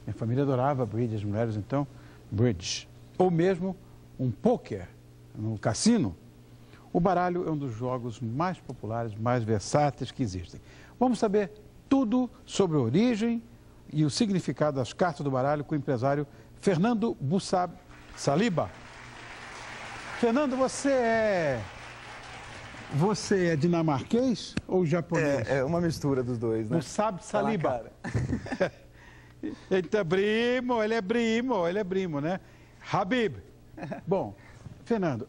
Minha família adorava bridge, as mulheres então, bridge. Ou mesmo um pôquer no cassino. O baralho é um dos jogos mais populares, mais versáteis que existem. Vamos saber tudo sobre a origem e o significado das cartas do baralho com o empresário Fernando Bussab Saliba. Fernando, você é dinamarquês ou japonês? É uma mistura dos dois, né? Bussab Saliba. Então, ele é primo, né? Habib. Bom, Fernando,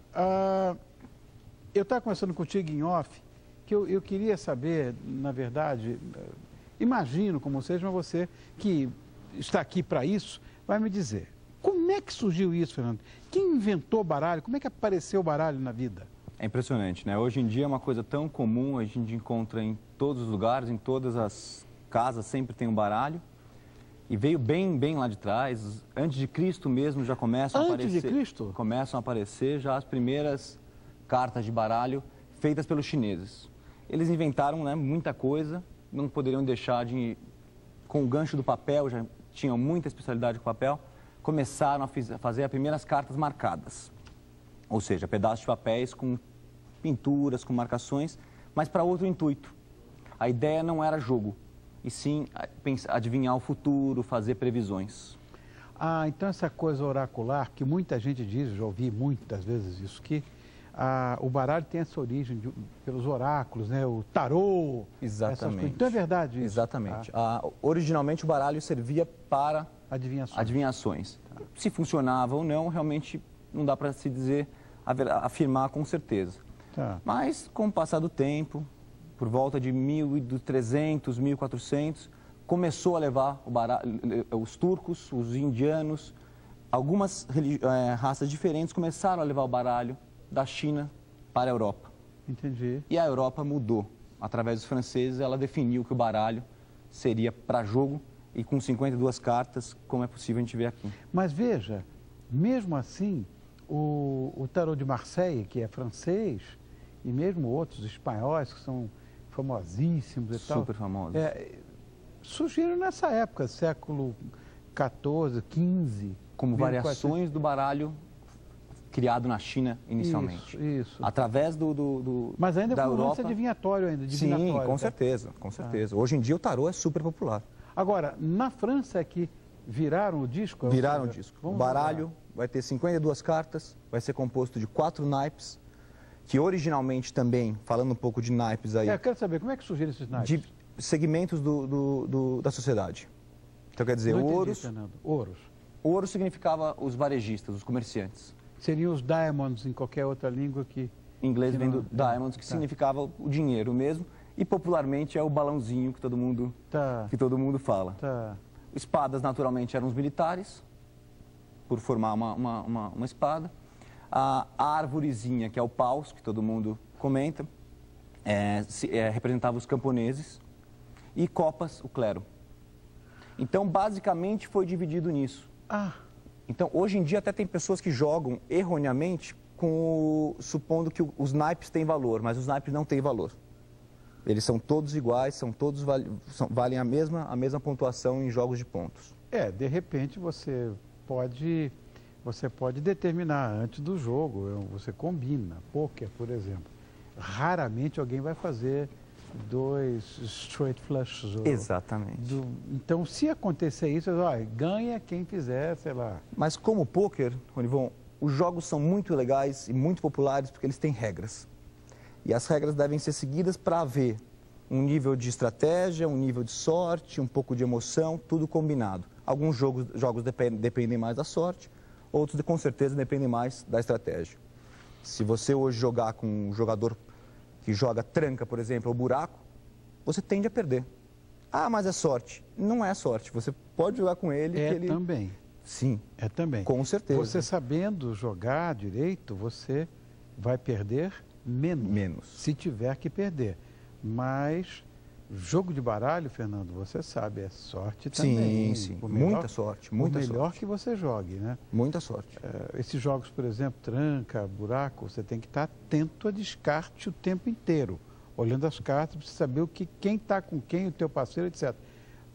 eu estava conversando contigo em off, que eu queria saber, na verdade, imagino como seja, mas você que está aqui para isso, vai me dizer, como é que surgiu isso, Fernando? Quem inventou o baralho? Como é que apareceu o baralho na vida? É impressionante, né? Hoje em dia é uma coisa tão comum, a gente encontra em todos os lugares, em todas as casas, sempre tem um baralho. E veio bem lá de trás, antes de Cristo mesmo já começam a aparecer. Antes de Cristo? Começam a aparecer já as primeiras cartas de baralho feitas pelos chineses. Eles inventaram, né, muita coisa, não poderiam deixar de... Com o gancho do papel, já tinham muita especialidade com papel, começaram a fazer as primeiras cartas marcadas. Ou seja, pedaços de papéis com pinturas, com marcações, mas para outro intuito. A ideia não era jogo, e sim adivinhar o futuro, fazer previsões. Ah, então essa coisa oracular, que muita gente diz, eu já ouvi muitas vezes isso, que o baralho tem essa origem pelos oráculos, né? O tarô. Exatamente. Então é verdade isso? Exatamente. Originalmente o baralho servia para adivinhações. Se funcionava ou não, realmente não dá para se dizer, afirmar com certeza. Tá. Mas com o passar do tempo, por volta de 1300, 1400, começou a levar o baralho, os turcos, os indianos, algumas raças diferentes começaram a levar o baralho da China para a Europa. Entendi. E a Europa mudou. Através dos franceses, ela definiu que o baralho seria para jogo e com 52 cartas, como é possível a gente ver aqui. Mas veja, mesmo assim, o tarô de Marseille, que é francês, e mesmo outros espanhóis que são famosíssimos e tal. Super famosos. Surgiram nessa época, século XIV, XV. Como variações do baralho criado na China inicialmente. Isso. Através Mas ainda da foi um lance Europa. adivinhatório ainda. Sim, com certeza, com certeza. Hoje em dia o tarô é super popular. Agora, na França é que viraram o disco? Viraram o disco. O baralho vai ter 52 cartas, vai ser composto de 4 naipes, que originalmente também, falando um pouco de naipes aí... Eu quero saber, como é que surgiram esses naipes? De segmentos da sociedade. Então, quer dizer, ouros... Fernando. Ouros. Ouro significava os varejistas, os comerciantes. Seriam os diamonds em qualquer outra língua que... Em inglês vem do diamonds, que significava o dinheiro mesmo. E popularmente é o balãozinho que todo mundo fala. Tá. Espadas, naturalmente, eram os militares, por formar uma espada. A árvorezinha, que é o paus, que todo mundo comenta, representava os camponeses. E copas, o clero. Então, basicamente, foi dividido nisso. Então, hoje em dia, até tem pessoas que jogam erroneamente supondo que os naipes têm valor, mas os naipes não têm valor. Eles são todos iguais, valem a mesma pontuação em jogos de pontos. De repente você pode determinar antes do jogo, você combina. Pôquer, por exemplo. Raramente alguém vai fazer 2 straight flushes. Exatamente. Então, se acontecer isso, ganha quem fizer, sei lá. Mas como o pôquer, Ronivon, os jogos são muito legais e muito populares porque eles têm regras. E as regras devem ser seguidas para haver um nível de estratégia, um nível de sorte, um pouco de emoção, tudo combinado. Alguns jogos dependem mais da sorte, outros com certeza dependem mais da estratégia. Se você hoje jogar com um jogador que joga tranca, por exemplo, ou buraco, você tende a perder. Mas é sorte. Não é sorte. Você pode jogar com ele... Também. Sim. É também. Com certeza. Você sabendo jogar direito, você vai perder menos. Se tiver que perder. Mas jogo de baralho, Fernando, você sabe, é sorte também. Sim. Muita sorte. Muita sorte. Melhor que você jogue, né? Muita sorte. Esses jogos, por exemplo, tranca, buraco, você tem que estar atento a descarte o tempo inteiro. Olhando as cartas, para você saber quem está com quem, o teu parceiro, etc.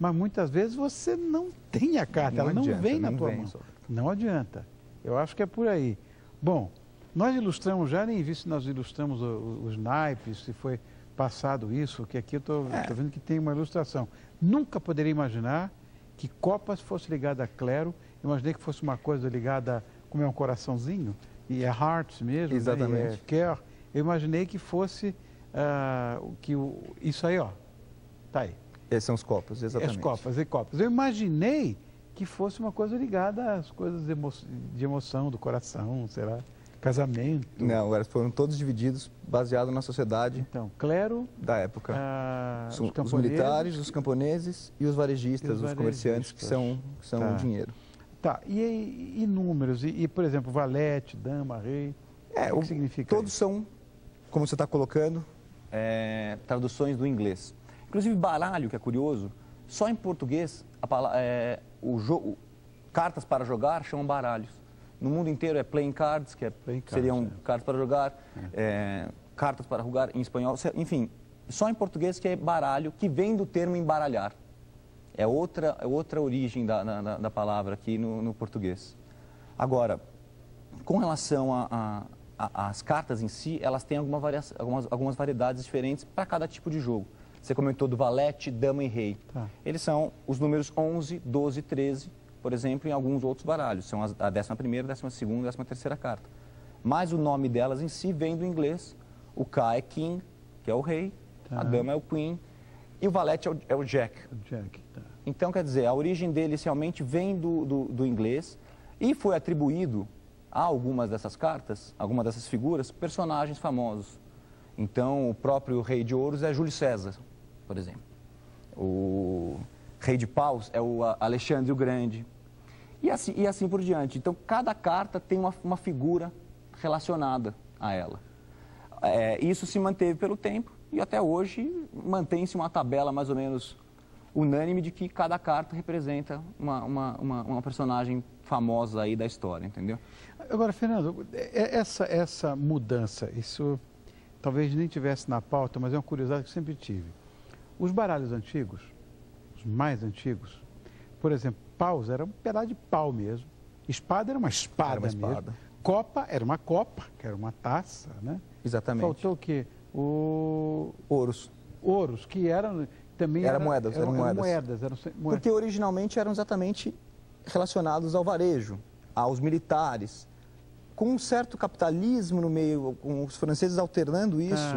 mas muitas vezes você não tem a carta, ela não vem na tua mão. Não adianta. Eu acho que é por aí. Bom, nós ilustramos já, nem vi se nós ilustramos os naipes, se foi passado isso, que aqui eu estou vendo que tem uma ilustração. Nunca poderia imaginar que copas fosse ligada a clero. Imaginei que fosse uma coisa ligada, como é um coraçãozinho, e é hearts mesmo, exatamente. Né, e é care. Eu imaginei que fosse isso aí, ó, tá aí. Esses são os copas, exatamente. As copas e copas. Eu imaginei que fosse uma coisa ligada às coisas de emoção do coração, será? Casamento. Não, eles foram todos divididos baseado na sociedade. Então, clero da época. Os militares, os camponeses e os varejistas, os comerciantes, que são o dinheiro. Tá, e números? E, por exemplo, valete, dama, rei, o que significa todos isso? São, como você está colocando, traduções do inglês. Inclusive, baralho, que é curioso, só em português, cartas para jogar chamam baralhos. No mundo inteiro é playing cards, que seriam cartas para jogar, cartas para jogar em espanhol. Enfim, só em português que é baralho, que vem do termo embaralhar. É outra origem da palavra aqui no português. Agora, com relação às cartas em si, elas têm algumas variedades diferentes para cada tipo de jogo. Você comentou do valete, dama e rei. Tá. Eles são os números 11, 12, 13, por exemplo, em alguns outros baralhos. São a 11ª, 12ª e 13ª carta. Mas o nome delas em si vem do inglês. O K é King, que é o rei. Tá. A dama é o Queen. E o valete é o Jack. Tá. Então, quer dizer, a origem deles realmente vem do inglês e foi atribuído a algumas dessas cartas, algumas dessas figuras, personagens famosos. Então, o próprio rei de ouros é Júlio César, por exemplo. O rei de paus é o Alexandre o Grande. E assim por diante. Então, cada carta tem uma figura relacionada a ela. Isso se manteve pelo tempo e até hoje mantém-se uma tabela mais ou menos unânime de que cada carta representa uma personagem famosa aí da história, entendeu? Agora, Fernando, essa mudança, isso talvez nem tivesse na pauta, mas é uma curiosidade que eu sempre tive. Os baralhos antigos, os mais antigos, por exemplo, paus era um pedaço de pau mesmo, espada era uma espada mesmo, copa era uma copa, que era uma taça, né? Exatamente. Faltou o quê? Ouros. Ouros, que eram também... Eram moedas. Porque originalmente eram exatamente relacionados ao varejo, aos militares. Com um certo capitalismo no meio, com os franceses alternando isso,